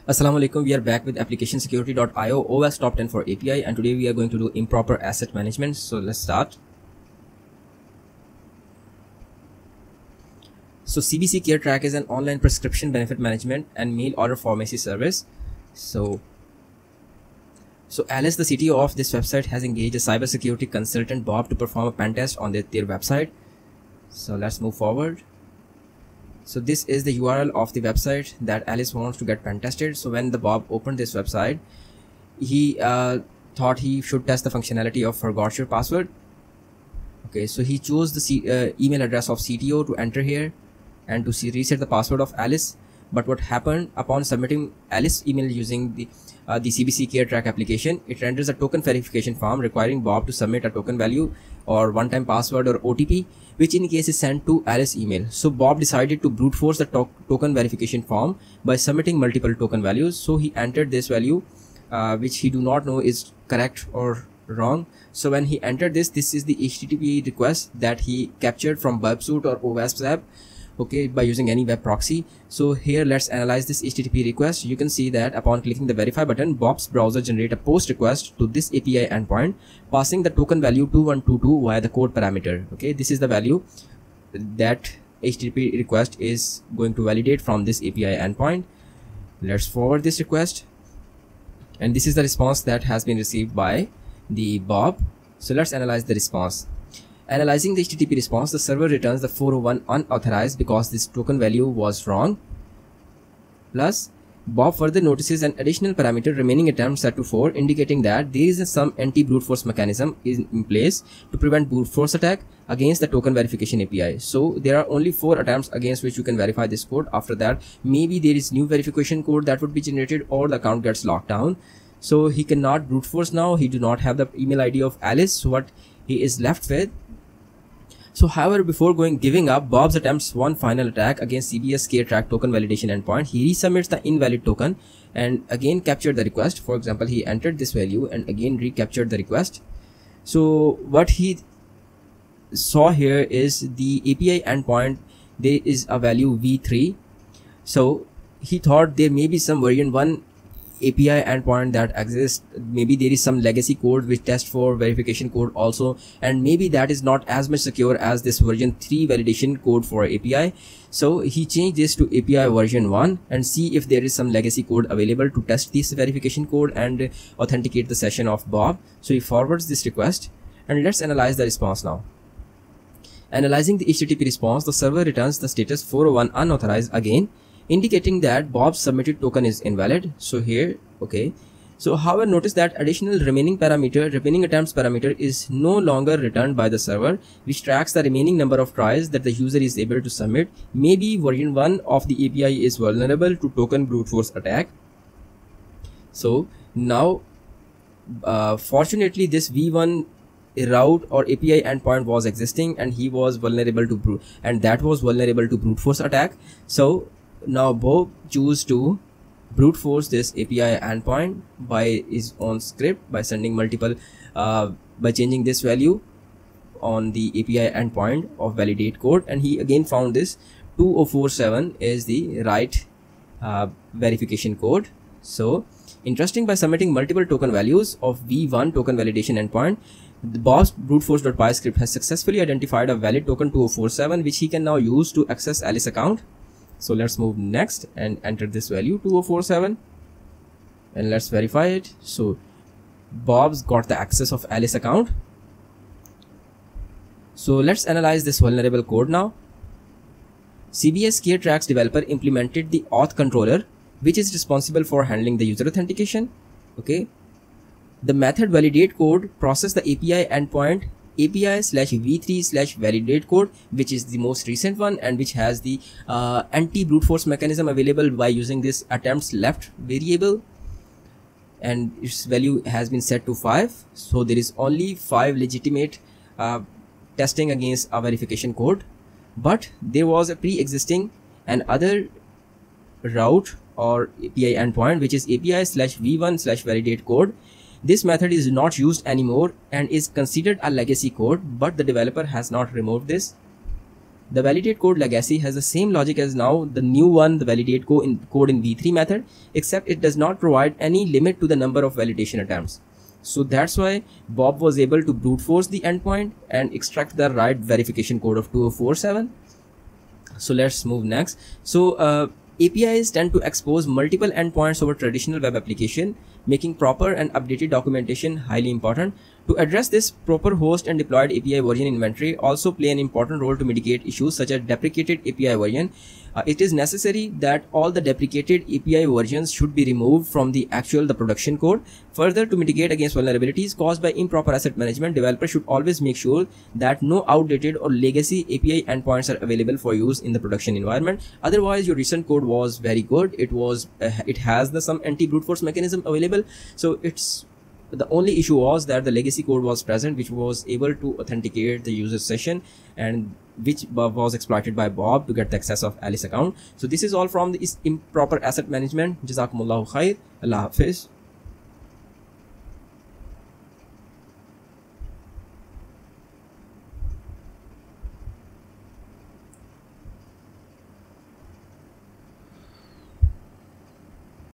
Assalamu alaikum. We are back with applicationsecurity.io OWASP top 10 for API, and today we are going to do improper asset management. So let's start. So CBC Care Track is an online prescription benefit management and mail order pharmacy service. So Alice, the CTO of this website, has engaged a cybersecurity consultant Bob to perform a pen test on their website. So let's move forward. So this is the URL of the website that Alice wants to get pen tested. So when the Bob opened this website, he thought he should test the functionality of forgot your password. Okay, so he chose the email address of CTO to enter here and to reset the password of Alice. But what happened upon submitting Alice email using the CBC Care Track application, it renders a token verification form requiring Bob to submit a token value or one-time password or OTP, which in case is sent to Alice email. So Bob decided to brute force the token verification form by submitting multiple token values. So he entered this value, which he do not know is correct or wrong. So when he entered this is the HTTP request that he captured from Websuite or owasp app, okay, by using any web proxy. So here let's analyze this HTTP request. You can see that upon clicking the verify button, Bob's browser generate a post request to this API endpoint, passing the token value 2122 via the code parameter. Okay, this is the value that HTTP request is going to validate from this API endpoint. Let's forward this request, and this is the response that has been received by the Bob. So let's analyze the response. Analyzing the HTTP response, the server returns the 401 unauthorized because this token value was wrong. Plus, Bob further notices an additional parameter remaining attempt set to 4, indicating that there is some anti-brute force mechanism in place to prevent brute force attack against the token verification API. So there are only 4 attempts against which you can verify this code. After that, maybe there is new verification code that would be generated or the account gets locked down. So he cannot brute force now. He do not have the email ID of Alice. So what he is left with. So however, before giving up, Bob attempts one final attack against CBS Care Track token validation endpoint. He resubmits the invalid token and again captured the request. For example, he entered this value and again recaptured the request. So what he saw here is the API endpoint, there is a value v3. So he thought there may be some version 1 API endpoint that exists. Maybe there is some legacy code which tests for verification code also, and maybe that is not as much secure as this version 3 validation code for API. So he changed this to API version 1 and see if there is some legacy code available to test this verification code and authenticate the session of Bob. So he forwards this request, and let's analyze the response now. Analyzing the HTTP response, the server returns the status 401 unauthorized again, indicating that Bob's submitted token is invalid. So here, okay. So however, notice that additional remaining attempts parameter is no longer returned by the server, which tracks the remaining number of tries that the user is able to submit. Maybe version 1 of the API is vulnerable to token brute force attack. So now, fortunately, this v1 route or API endpoint was existing, and he was vulnerable to brute force attack. So now Bob choose to brute force this API endpoint by his own script by sending multiple by changing this value on the API endpoint of validate code, and he again found this 2047 is the right verification code. So interesting, by submitting multiple token values of v1 token validation endpoint, the Bob's brute force.py script has successfully identified a valid token 2047, which he can now use to access Alice account. So let's move next and enter this value 2047 and let's verify it. So Bob's got the access of Alice account. So let's analyze this vulnerable code now. CBS Care Track's developer implemented the auth controller, which is responsible for handling the user authentication. Okay. The method validate code process the API endpoint API/v3/validate code, which is the most recent one and which has the anti-brute force mechanism available by using this attempts left variable, and its value has been set to 5. So there is only 5 legitimate testing against a verification code, but there was a pre-existing and other route or API endpoint, which is API/v1/validate code. This method is not used anymore and is considered a legacy code, but the developer has not removed this. The validate code legacy has the same logic as now the new one, the validate code in v3 method, except it does not provide any limit to the number of validation attempts. So that's why Bob was able to brute force the endpoint and extract the right verification code of 2047. So let's move next. So APIs tend to expose multiple endpoints over traditional web application, making proper and updated documentation highly important. To address this, proper host and deployed API version inventory also play an important role to mitigate issues such as deprecated API version. It is necessary that all the deprecated API versions should be removed from the production code. Further, to mitigate against vulnerabilities caused by improper asset management, developers should always make sure that no outdated or legacy API endpoints are available for use in the production environment. Otherwise, your recent code was very good. It has some anti-brute force mechanism available. So the only issue was that the legacy code was present, which was able to authenticate the user session and which was exploited by Bob to get the access of Alice account. So this is all from the improper asset management. Jazakumullahu khair. Allah Hafiz.